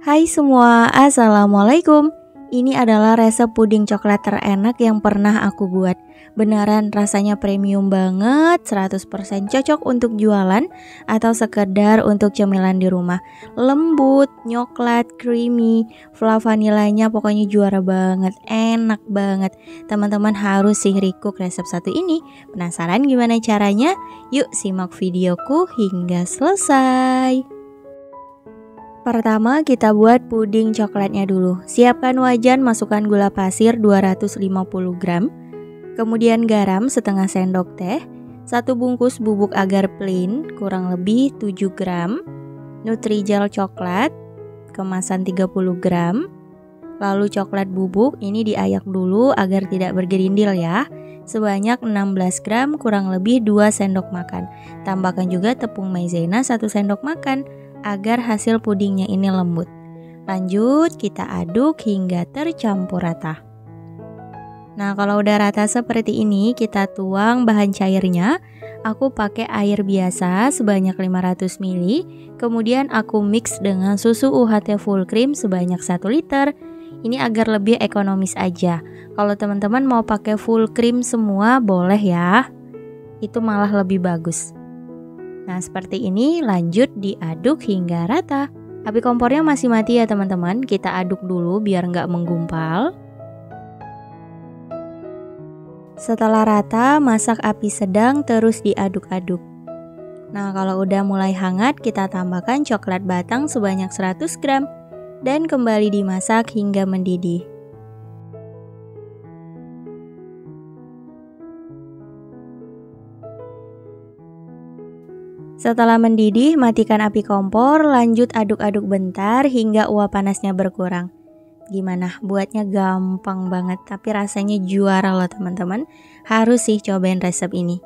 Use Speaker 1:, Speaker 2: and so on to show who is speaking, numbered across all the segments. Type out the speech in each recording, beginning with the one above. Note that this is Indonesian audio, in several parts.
Speaker 1: Hai semua, Assalamualaikum. Ini adalah resep puding coklat terenak yang pernah aku buat. Beneran rasanya premium banget, 100% cocok untuk jualan atau sekedar untuk cemilan di rumah. Lembut, nyoklat, creamy, vanilanya pokoknya juara banget, enak banget. Teman-teman harus sih recook resep satu ini. Penasaran gimana caranya? Yuk simak videoku hingga selesai. Pertama kita buat puding coklatnya dulu. Siapkan wajan, masukkan gula pasir 250 gram, kemudian garam setengah sendok teh, 1 bungkus bubuk agar plain kurang lebih 7 gram, Nutrijel coklat kemasan 30 gram, lalu coklat bubuk ini diayak dulu agar tidak bergerindil ya, sebanyak 16 gram kurang lebih 2 sendok makan. Tambahkan juga tepung maizena 1 sendok makan agar hasil pudingnya ini lembut. Lanjut kita aduk hingga tercampur rata. Nah kalau udah rata seperti ini kita tuang bahan cairnya. Aku pakai air biasa sebanyak 500 ml. Kemudian aku mix dengan susu UHT full cream sebanyak 1 liter. Ini agar lebih ekonomis aja. Kalau teman-teman mau pakai full cream semua boleh ya, itu malah lebih bagus. Nah seperti ini, lanjut diaduk hingga rata. Api kompornya masih mati ya teman-teman. Kita aduk dulu biar nggak menggumpal. Setelah rata, masak api sedang terus diaduk-aduk. Nah kalau udah mulai hangat, kita tambahkan coklat batang sebanyak 100 gram dan kembali dimasak hingga mendidih. Setelah mendidih, matikan api kompor, lanjut aduk-aduk bentar hingga uap panasnya berkurang. Gimana? Buatnya gampang banget, tapi rasanya juara loh teman-teman. Harus sih cobain resep ini.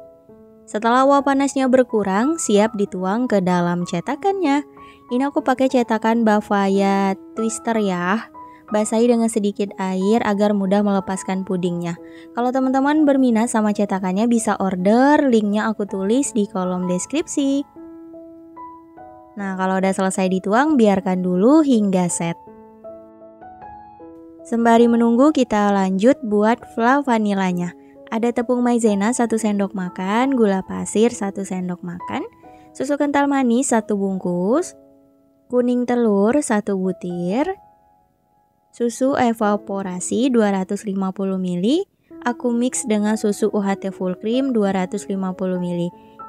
Speaker 1: Setelah uap panasnya berkurang, siap dituang ke dalam cetakannya. Ini aku pakai cetakan Bavaya Twister ya. Basahi dengan sedikit air agar mudah melepaskan pudingnya. Kalau teman-teman berminat sama cetakannya bisa order, linknya aku tulis di kolom deskripsi. Nah kalau udah selesai dituang, biarkan dulu hingga set. Sembari menunggu kita lanjut buat vanilanya. Ada tepung maizena 1 sendok makan, gula pasir 1 sendok makan, susu kental manis 1 bungkus, kuning telur 1 butir, susu evaporasi 250 ml, aku mix dengan susu UHT full cream 250 ml.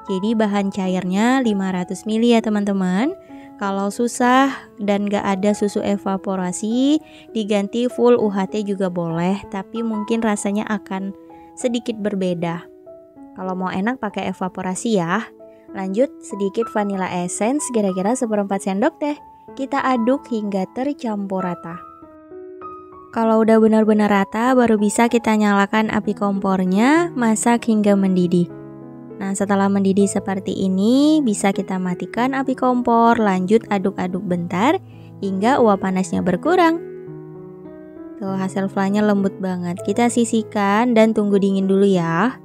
Speaker 1: Jadi bahan cairnya 500 ml ya teman-teman. Kalau susah dan gak ada susu evaporasi, diganti full UHT juga boleh, tapi mungkin rasanya akan sedikit berbeda. Kalau mau enak pakai evaporasi ya. Lanjut sedikit vanilla essence kira-kira 1/4 sendok teh. Kita aduk hingga tercampur rata. Kalau udah benar-benar rata, baru bisa kita nyalakan api kompornya, masak hingga mendidih. Nah setelah mendidih seperti ini, bisa kita matikan api kompor, lanjut aduk-aduk bentar, hingga uap panasnya berkurang. Tuh hasil flanya lembut banget, kita sisihkan dan tunggu dingin dulu ya.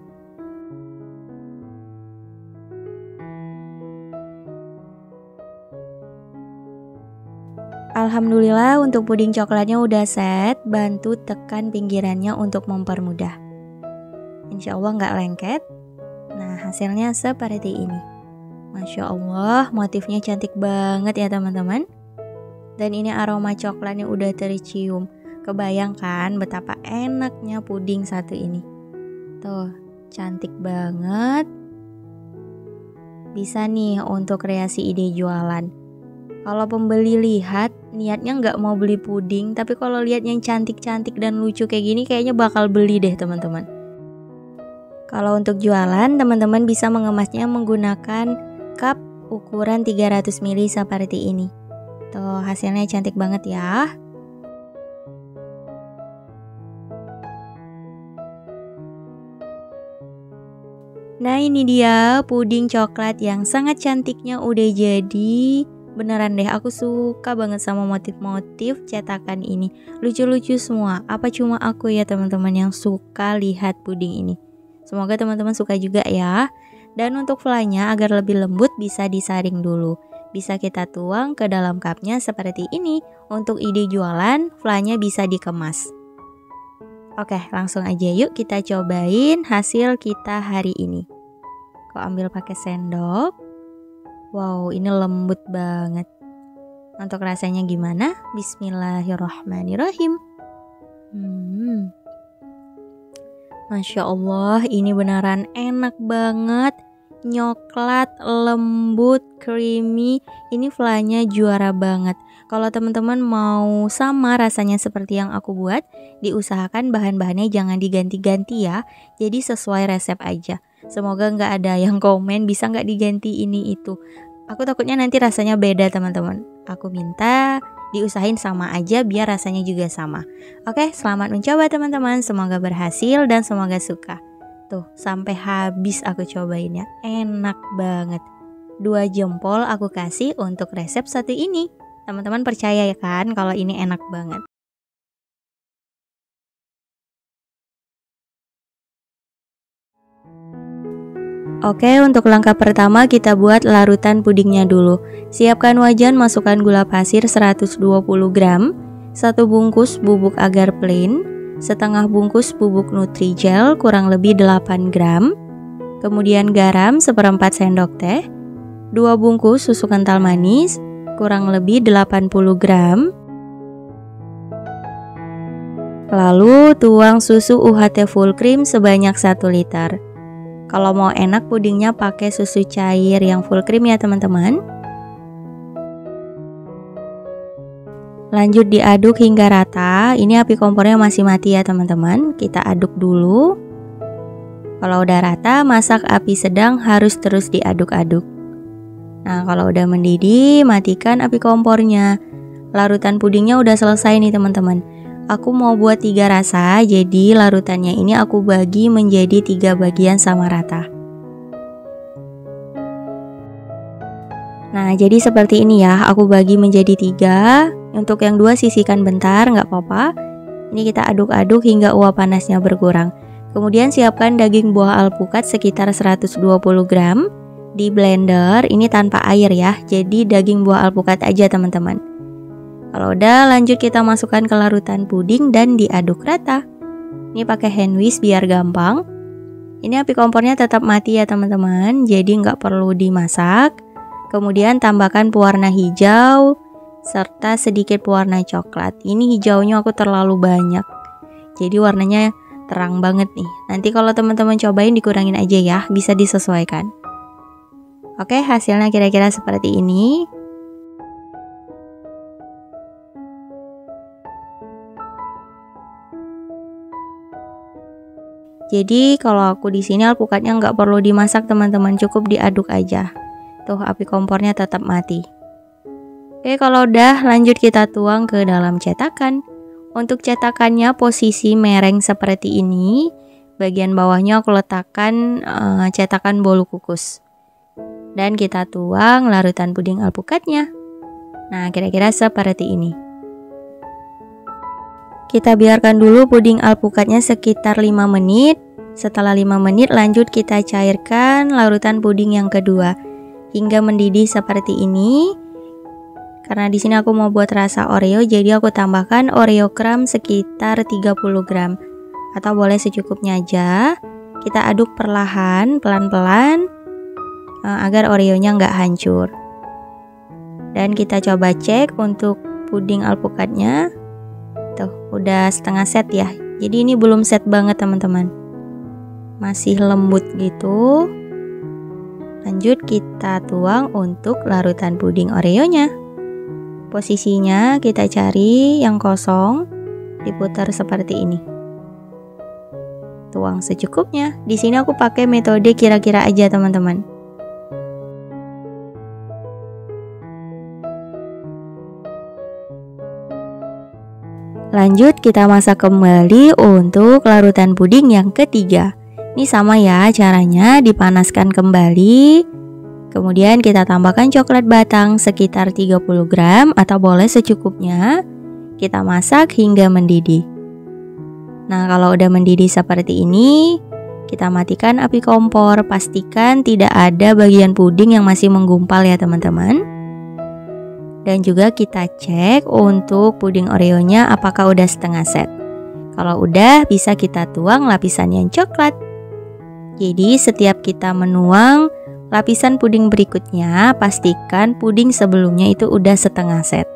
Speaker 1: Alhamdulillah untuk puding coklatnya udah set, bantu tekan pinggirannya untuk mempermudah. Insya Allah nggak lengket. Nah hasilnya seperti ini. Masya Allah motifnya cantik banget ya teman-teman. Dan ini aroma coklatnya udah tercium. Kebayangkan betapa enaknya puding satu ini. Tuh cantik banget. Bisa nih untuk kreasi ide jualan. Kalau pembeli lihat niatnya nggak mau beli puding, tapi kalau lihat yang cantik-cantik dan lucu kayak gini kayaknya bakal beli deh teman-teman. Kalau untuk jualan, teman-teman bisa mengemasnya menggunakan cup ukuran 300 ml seperti ini. Tuh hasilnya cantik banget ya. Nah ini dia puding coklat yang sangat cantiknya udah jadi. Beneran deh aku suka banget sama motif-motif cetakan ini. Lucu-lucu semua. Apa cuma aku ya teman-teman yang suka lihat puding ini? Semoga teman-teman suka juga ya. Dan untuk flanya agar lebih lembut bisa disaring dulu. Bisa kita tuang ke dalam cupnya seperti ini. Untuk ide jualan, flanya bisa dikemas. Oke, langsung aja yuk kita cobain hasil kita hari ini. Aku ambil pakai sendok. Wow, ini lembut banget. Untuk rasanya gimana? Bismillahirrahmanirrahim. Masya Allah, ini beneran enak banget. Nyoklat, lembut, creamy. Ini flanya juara banget. Kalau teman-teman mau sama rasanya seperti yang aku buat, diusahakan bahan-bahannya jangan diganti-ganti ya. Jadi sesuai resep aja. Semoga nggak ada yang komen bisa nggak diganti ini itu. Aku takutnya nanti rasanya beda teman-teman. Aku minta diusahain sama aja biar rasanya juga sama. Oke, selamat mencoba teman-teman. Semoga berhasil dan semoga suka. Tuh, sampai habis aku cobain ya. Enak banget. 2 jempol aku kasih untuk resep satu ini. Teman-teman percaya ya kan kalau ini enak banget. Oke, untuk langkah pertama kita buat larutan pudingnya dulu. Siapkan wajan, masukkan gula pasir 120 gram, 1 bungkus bubuk agar plain, setengah bungkus bubuk Nutrijel kurang lebih 8 gram, kemudian garam 1/4 sendok teh, 2 bungkus susu kental manis kurang lebih 80 gram, lalu tuang susu UHT full cream sebanyak 1 liter. Kalau mau enak pudingnya pakai susu cair yang full cream ya teman-teman. Lanjut diaduk hingga rata. Ini api kompornya masih mati ya teman-teman. Kita aduk dulu. Kalau udah rata, masak api sedang, harus terus diaduk-aduk. Nah, kalau udah mendidih, matikan api kompornya. Larutan pudingnya udah selesai nih teman-teman. Aku mau buat 3 rasa, jadi larutannya ini aku bagi menjadi 3 bagian sama rata. Nah, jadi seperti ini ya, aku bagi menjadi 3. Untuk yang 2 sisihkan bentar, nggak apa-apa. Ini kita aduk-aduk hingga uap panasnya berkurang. Kemudian siapkan daging buah alpukat sekitar 120 gram. Di blender, ini tanpa air ya, jadi daging buah alpukat aja teman-teman. Kalau udah, lanjut kita masukkan ke larutan puding dan diaduk rata. Ini pakai hand whisk biar gampang. Ini api kompornya tetap mati ya teman-teman, jadi nggak perlu dimasak. Kemudian tambahkan pewarna hijau serta sedikit pewarna coklat. Ini hijaunya aku terlalu banyak, jadi warnanya terang banget nih. Nanti kalau teman-teman cobain dikurangin aja ya, bisa disesuaikan. Oke, hasilnya kira-kira seperti ini. Jadi kalau aku di sini alpukatnya nggak perlu dimasak teman-teman, cukup diaduk aja. Tuh api kompornya tetap mati. Oke, kalau udah lanjut kita tuang ke dalam cetakan. Untuk cetakannya posisi mereng seperti ini. Bagian bawahnya aku letakkan cetakan bolu kukus. Dan kita tuang larutan puding alpukatnya. Nah, kira-kira seperti ini. Kita biarkan dulu puding alpukatnya sekitar 5 menit. Setelah 5 menit lanjut kita cairkan larutan puding yang kedua hingga mendidih seperti ini. Karena di sini aku mau buat rasa Oreo, jadi aku tambahkan Oreo crumb sekitar 30 gram atau boleh secukupnya aja. Kita aduk perlahan, pelan-pelan agar Oreonya nggak hancur. Dan kita coba cek untuk puding alpukatnya. Tuh, udah setengah set ya. Jadi ini belum set banget teman-teman. Masih lembut gitu. Lanjut kita tuang untuk larutan puding Oreonya. Posisinya kita cari yang kosong, diputar seperti ini. Tuang secukupnya. Di sini aku pakai metode kira-kira aja teman-teman. Lanjut kita masak kembali untuk larutan puding yang ketiga. Ini sama ya caranya, dipanaskan kembali. Kemudian kita tambahkan coklat batang sekitar 30 gram atau boleh secukupnya. Kita masak hingga mendidih. Nah, kalau udah mendidih seperti ini, kita matikan api kompor. Pastikan tidak ada bagian puding yang masih menggumpal ya teman-teman. Dan juga kita cek untuk puding Oreonya apakah udah setengah set. Kalau udah, bisa kita tuang lapisan yang coklat. Jadi setiap kita menuang lapisan puding berikutnya, pastikan puding sebelumnya itu udah setengah set.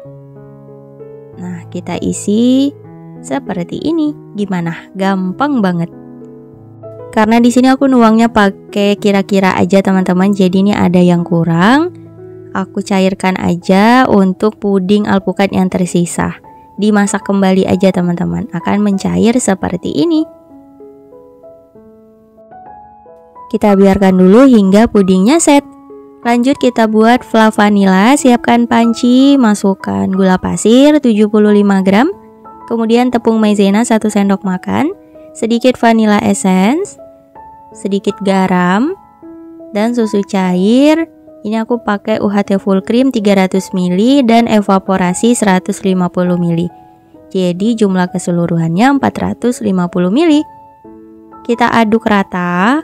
Speaker 1: Nah, kita isi seperti ini. Gimana? Gampang banget. Karena di sini aku nuangnya pakai kira-kira aja teman-teman, jadi ini ada yang kurang. Aku cairkan aja untuk puding alpukat yang tersisa. Dimasak kembali aja teman-teman, akan mencair seperti ini. Kita biarkan dulu hingga pudingnya set. Lanjut kita buat flan vanila. Siapkan panci, masukkan gula pasir 75 gram, kemudian tepung maizena 1 sendok makan, sedikit vanilla essence, sedikit garam, dan susu cair. Ini aku pakai UHT full cream 300 ml dan evaporasi 150 ml. Jadi jumlah keseluruhannya 450 ml. Kita aduk rata.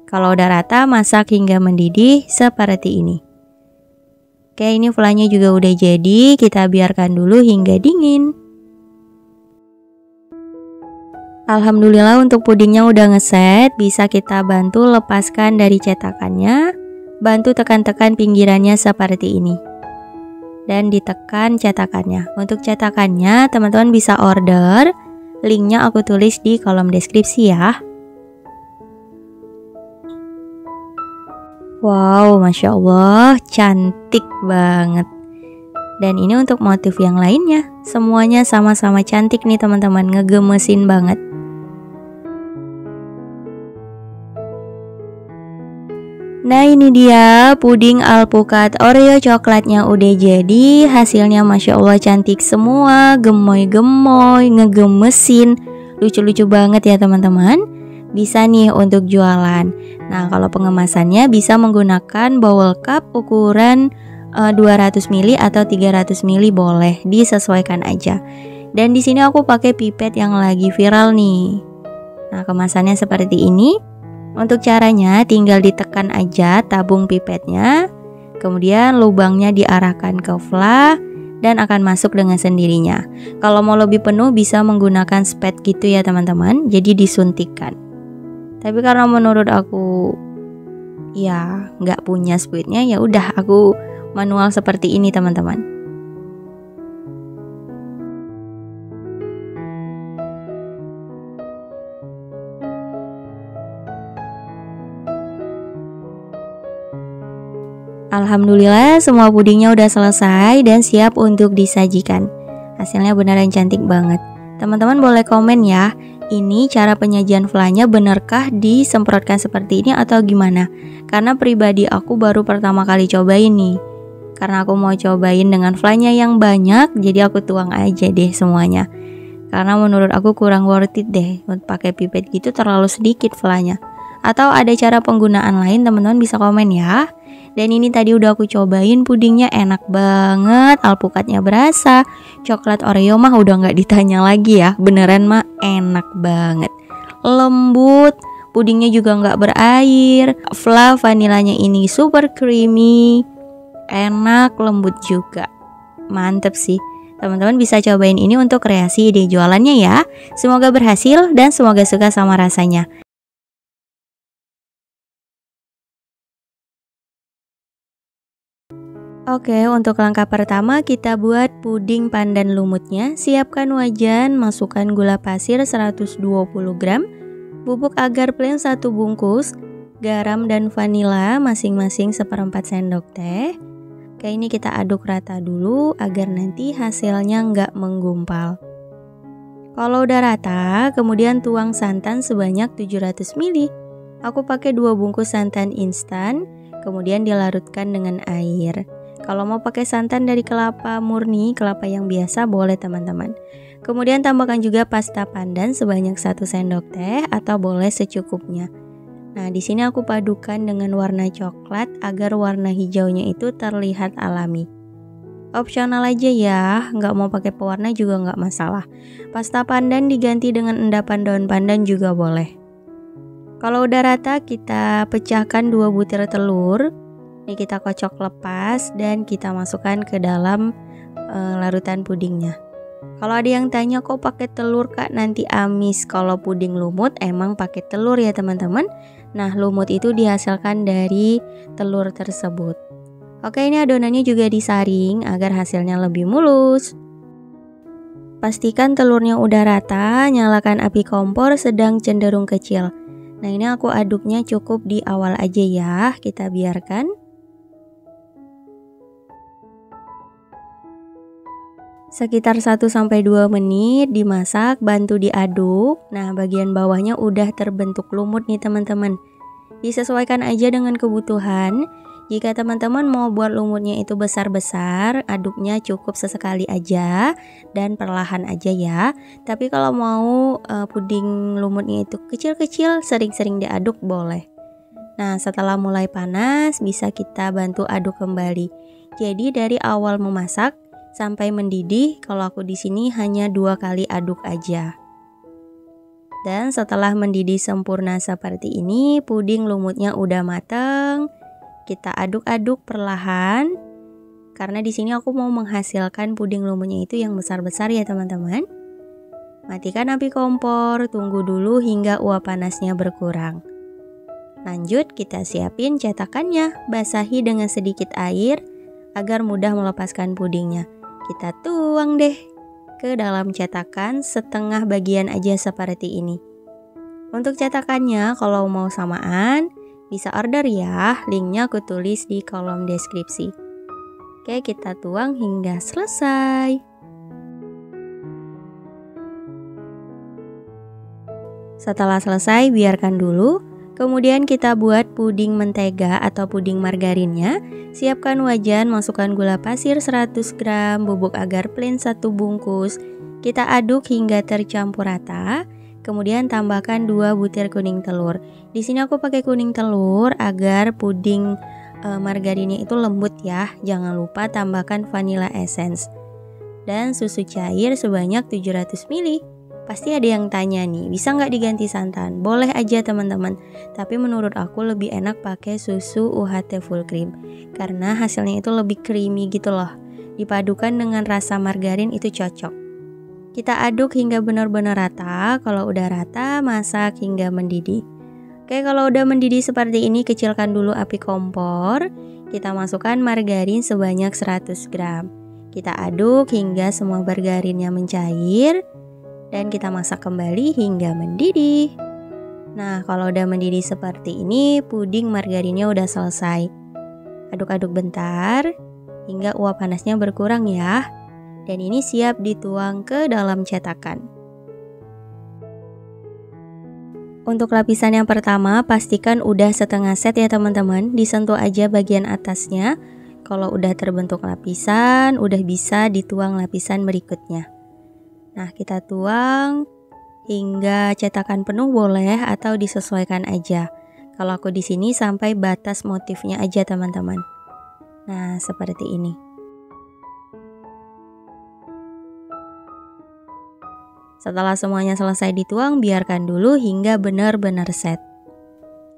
Speaker 1: Kalau udah rata, masak hingga mendidih seperti ini. Oke, ini flannya juga udah jadi. Kita biarkan dulu hingga dingin. Alhamdulillah untuk pudingnya udah ngeset. Bisa kita bantu lepaskan dari cetakannya. Bantu tekan-tekan pinggirannya seperti ini. Dan ditekan cetakannya. Untuk cetakannya teman-teman bisa order. Linknya aku tulis di kolom deskripsi ya. Wow, Masya Allah, cantik banget. Dan ini untuk motif yang lainnya. Semuanya sama-sama cantik nih teman-teman, ngegemesin banget. Nah ini dia puding alpukat Oreo coklatnya udah jadi. Hasilnya Masya Allah cantik semua, gemoy-gemoy, ngegemesin. Lucu-lucu banget ya teman-teman. Bisa nih untuk jualan. Nah kalau pengemasannya bisa menggunakan bowl cup ukuran 200 ml atau 300 ml boleh, disesuaikan aja. Dan di sini aku pakai pipet yang lagi viral nih. Nah kemasannya seperti ini. Untuk caranya tinggal ditekan aja tabung pipetnya, kemudian lubangnya diarahkan ke flan dan akan masuk dengan sendirinya. Kalau mau lebih penuh bisa menggunakan spet gitu ya teman-teman, jadi disuntikkan. Tapi karena menurut aku ya nggak punya spetnya, ya udah aku manual seperti ini teman-teman. Alhamdulillah semua pudingnya udah selesai dan siap untuk disajikan. Hasilnya beneran cantik banget. Teman-teman boleh komen ya, ini cara penyajian flannya benerkah disemprotkan seperti ini atau gimana? Karena pribadi aku baru pertama kali cobain nih. Karena aku mau cobain dengan flannya yang banyak, jadi aku tuang aja deh semuanya. Karena menurut aku kurang worth it deh, untuk pakai pipet gitu terlalu sedikit flannya. Atau ada cara penggunaan lain, teman-teman bisa komen ya. Dan ini tadi udah aku cobain, pudingnya enak banget, alpukatnya berasa, coklat Oreo mah udah nggak ditanya lagi ya, beneran mah enak banget, lembut, pudingnya juga nggak berair, flan vanilanya ini super creamy, enak, lembut juga, mantep sih. Teman-teman bisa cobain ini untuk kreasi ide jualannya ya. Semoga berhasil dan semoga suka sama rasanya. Oke, untuk langkah pertama kita buat puding pandan lumutnya. Siapkan wajan, masukkan gula pasir 120 gram, bubuk agar plain 1 bungkus, garam dan vanila masing-masing 1/4 sendok teh. Oke, ini kita aduk rata dulu agar nanti hasilnya nggak menggumpal. Kalau udah rata, kemudian tuang santan sebanyak 700 ml. Aku pakai 2 bungkus santan instan, kemudian dilarutkan dengan air. Kalau mau pakai santan dari kelapa murni, kelapa yang biasa boleh teman-teman. Kemudian tambahkan juga pasta pandan sebanyak 1 sendok teh atau boleh secukupnya. Nah, di sini aku padukan dengan warna coklat agar warna hijaunya itu terlihat alami. Opsional aja ya, nggak mau pakai pewarna juga nggak masalah. Pasta pandan diganti dengan endapan daun pandan juga boleh. Kalau udah rata, kita pecahkan 2 butir telur. Ini kita kocok lepas dan kita masukkan ke dalam larutan pudingnya. Kalau ada yang tanya kok pakai telur Kak, nanti amis. Kalau puding lumut emang pakai telur ya teman-teman. Nah, lumut itu dihasilkan dari telur tersebut. Oke, ini adonannya juga disaring agar hasilnya lebih mulus. Pastikan telurnya udah rata, nyalakan api kompor sedang cenderung kecil. Nah, ini aku aduknya cukup di awal aja ya, kita biarkan. Sekitar 1-2 menit dimasak, bantu diaduk. Nah, bagian bawahnya udah terbentuk lumut nih teman-teman. Disesuaikan aja dengan kebutuhan. Jika teman-teman mau buat lumutnya itu besar-besar, aduknya cukup sesekali aja dan perlahan aja ya. Tapi kalau mau puding lumutnya itu kecil-kecil, sering-sering diaduk boleh. Nah, setelah mulai panas, bisa kita bantu aduk kembali. Jadi dari awal memasak sampai mendidih, kalau aku di sini hanya 2 kali aduk aja. Dan setelah mendidih sempurna seperti ini, puding lumutnya udah mateng. Kita aduk-aduk perlahan. Karena di sini aku mau menghasilkan puding lumutnya itu yang besar-besar ya teman-teman. Matikan api kompor, tunggu dulu hingga uap panasnya berkurang. Lanjut kita siapin cetakannya, basahi dengan sedikit air agar mudah melepaskan pudingnya. Kita tuang deh ke dalam cetakan setengah bagian aja seperti ini. Untuk cetakannya kalau mau samaan bisa order ya, linknya aku tulis di kolom deskripsi. Oke, kita tuang hingga selesai. Setelah selesai biarkan dulu. Kemudian kita buat puding mentega atau puding margarinnya. Siapkan wajan, masukkan gula pasir 100 gram, bubuk agar plain 1 bungkus. Kita aduk hingga tercampur rata. Kemudian tambahkan 2 butir kuning telur. Di sini aku pakai kuning telur agar puding margarinnya itu lembut ya. Jangan lupa tambahkan vanilla essence. Dan susu cair sebanyak 700 ml. Pasti ada yang tanya nih, bisa nggak diganti santan? Boleh aja teman-teman, tapi menurut aku lebih enak pakai susu UHT full cream karena hasilnya itu lebih creamy gitu loh. Dipadukan dengan rasa margarin itu cocok. Kita aduk hingga benar-benar rata. Kalau udah rata, masak hingga mendidih. Oke, kalau udah mendidih seperti ini, kecilkan dulu api kompor. Kita masukkan margarin sebanyak 100 gram. Kita aduk hingga semua margarinnya mencair. Dan kita masak kembali hingga mendidih. Nah, kalau udah mendidih seperti ini, puding margarinnya udah selesai. Aduk-aduk bentar hingga uap panasnya berkurang ya. Dan ini siap dituang ke dalam cetakan. Untuk lapisan yang pertama, pastikan udah setengah set ya teman-teman. Disentuh aja bagian atasnya. Kalau udah terbentuk lapisan, udah bisa dituang lapisan berikutnya. Nah, kita tuang hingga cetakan penuh boleh atau disesuaikan aja. Kalau aku di sini sampai batas motifnya aja teman-teman. Nah, seperti ini. Setelah semuanya selesai dituang, biarkan dulu hingga benar-benar set.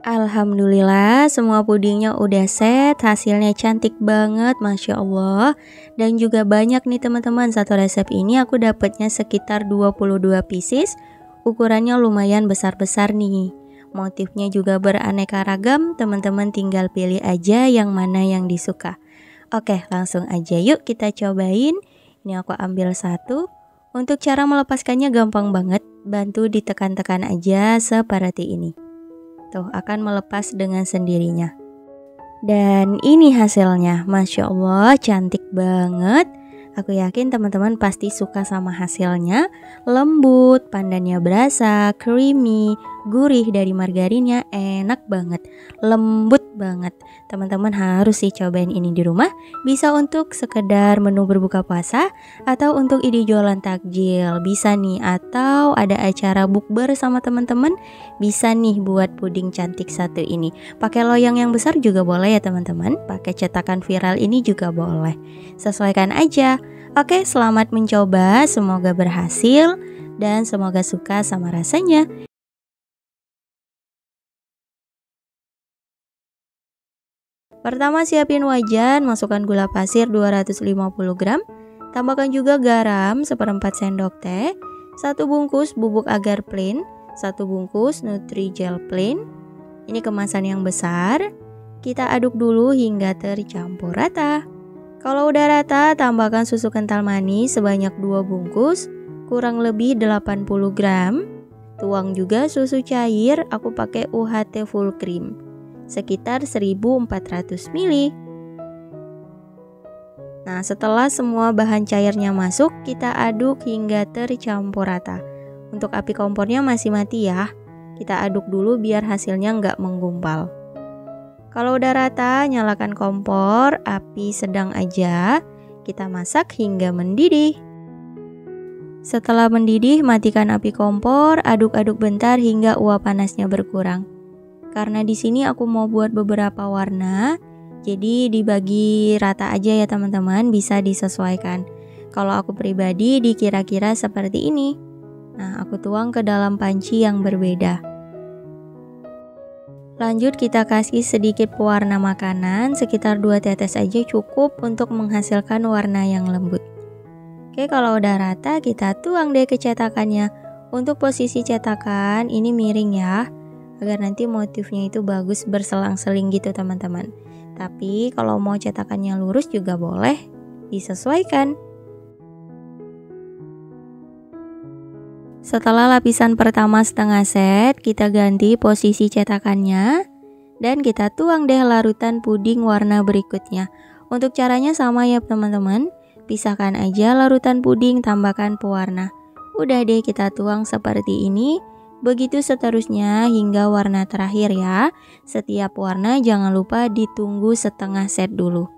Speaker 1: Alhamdulillah semua pudingnya udah set, hasilnya cantik banget, Masya Allah. Dan juga banyak nih teman-teman, satu resep ini aku dapatnya sekitar 22 pieces. Ukurannya lumayan besar-besar nih. Motifnya juga beraneka ragam, teman-teman tinggal pilih aja yang mana yang disuka. Oke, langsung aja yuk kita cobain. Ini aku ambil satu. Untuk cara melepaskannya gampang banget, bantu ditekan-tekan aja seperti ini. Tuh, akan melepas dengan sendirinya. Dan ini hasilnya, Masya Allah, cantik banget. Aku yakin teman-teman pasti suka sama hasilnya. Lembut, pandannya berasa, creamy, gurih dari margarinnya, enak banget, lembut banget. Teman-teman harus sih cobain ini di rumah. Bisa untuk sekedar menu berbuka puasa atau untuk ide jualan takjil. Bisa nih, atau ada acara bukber sama teman-teman. Bisa nih buat puding cantik satu ini. Pakai loyang yang besar juga boleh ya teman-teman. Pakai cetakan viral ini juga boleh. Sesuaikan aja. Oke, selamat mencoba. Semoga berhasil dan semoga suka sama rasanya. Pertama, siapin wajan, masukkan gula pasir 250 gram, Tambahkan juga garam 1/4 sendok teh, 1 bungkus bubuk agar plain, 1 bungkus Nutrijel plain. Ini kemasan yang besar. Kita aduk dulu hingga tercampur rata. Kalau udah rata, tambahkan susu kental manis sebanyak 2 bungkus, kurang lebih 80 gram. Tuang juga susu cair, aku pakai UHT full cream, sekitar 1400 ml. Nah, setelah semua bahan cairnya masuk, kita aduk hingga tercampur rata. Untuk api kompornya masih mati ya. Kita aduk dulu biar hasilnya nggak menggumpal. Kalau udah rata, nyalakan kompor, api sedang aja. Kita masak hingga mendidih. Setelah mendidih, matikan api kompor, aduk-aduk bentar hingga uap panasnya berkurang. Karena di sini aku mau buat beberapa warna, jadi dibagi rata aja ya teman-teman, bisa disesuaikan. Kalau aku pribadi dikira-kira seperti ini. Nah, aku tuang ke dalam panci yang berbeda. Lanjut kita kasih sedikit pewarna makanan, sekitar 2 tetes aja cukup untuk menghasilkan warna yang lembut. Oke, kalau udah rata kita tuang deh ke cetakannya. Untuk posisi cetakan ini miring ya, agar nanti motifnya itu bagus berselang-seling gitu teman-teman. Tapi kalau mau cetakannya lurus juga boleh, disesuaikan. Setelah lapisan pertama setengah set, kita ganti posisi cetakannya dan kita tuang deh larutan puding warna berikutnya. Untuk caranya sama ya teman-teman, pisahkan aja larutan puding, tambahkan pewarna. Udah deh kita tuang seperti ini, begitu seterusnya hingga warna terakhir ya. Setiap warna jangan lupa ditunggu setengah set dulu.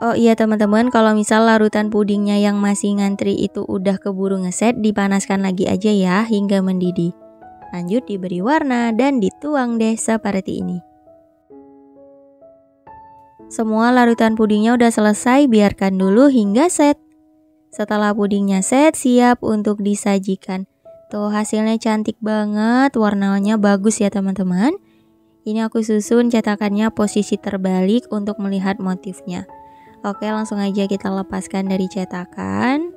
Speaker 1: Oh iya teman-teman, kalau misal larutan pudingnya yang masih ngantri itu udah keburu ngeset, dipanaskan lagi aja ya hingga mendidih. Lanjut diberi warna dan dituang deh seperti ini. Semua larutan pudingnya udah selesai, biarkan dulu hingga set. Setelah pudingnya set, siap untuk disajikan. Tuh hasilnya cantik banget, warnanya bagus ya teman-teman. Ini aku susun cetakannya posisi terbalik untuk melihat motifnya. Oke, langsung aja kita lepaskan dari cetakan.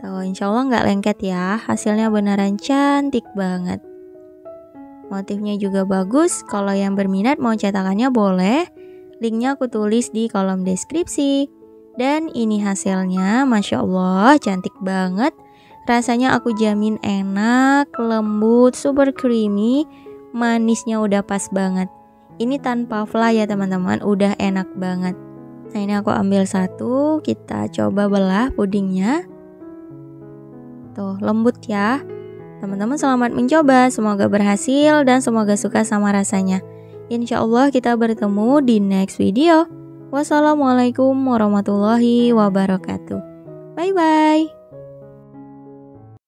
Speaker 1: Tuh, insya Allah nggak lengket ya, hasilnya beneran cantik banget. Motifnya juga bagus, kalau yang berminat mau cetakannya boleh. Linknya aku tulis di kolom deskripsi. Dan ini hasilnya, Masya Allah cantik banget. Rasanya aku jamin enak, lembut, super creamy. Manisnya udah pas banget. Ini tanpa fla ya teman-teman, udah enak banget. Nah ini aku ambil satu, kita coba belah pudingnya. Tuh lembut ya. Teman-teman selamat mencoba, semoga berhasil dan semoga suka sama rasanya. Insya Allah kita bertemu di next video. Wassalamualaikum warahmatullahi wabarakatuh. Bye bye.